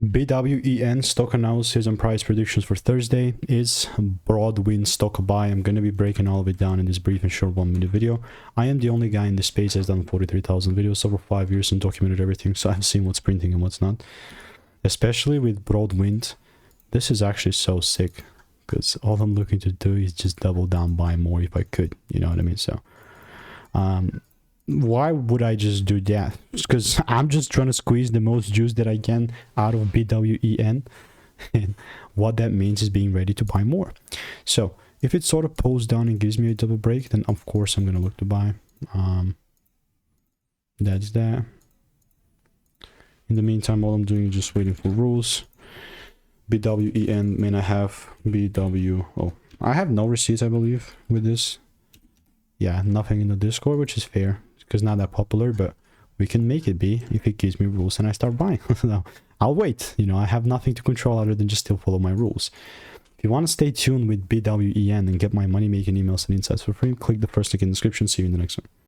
BWEN stock analysis and price predictions for Thursday is Broadwind stock buy. I'm going to be breaking all of it down in this brief and short 1-minute video. I am the only guy in this space that's done 43,000 videos over 5 years and documented everything, so I've seen what's printing and what's not. Especially with Broadwind, this is actually so sick, because all I'm looking to do is just double down, buy more if I could, you know what I mean? So why would I just do that? Because I'm just trying to squeeze the most juice that I can out of BWEN, and what that means is being ready to buy more. So if it sort of pulls down and gives me a double break, then of course I'm going to look to buy. That's that. In the meantime, all I'm doing is just waiting for rules. BWEN, may I have BW? Oh, I have no receipts, I believe, with this. Yeah, nothing in the Discord, which is fair, because not that popular, but we can make it be if it gives me rules and I start buying. No, I'll wait. You know, I have nothing to control other than just still follow my rules. If you want to stay tuned with BWEN and get my money making emails and insights for free, click the first link in the description. See you in the next one.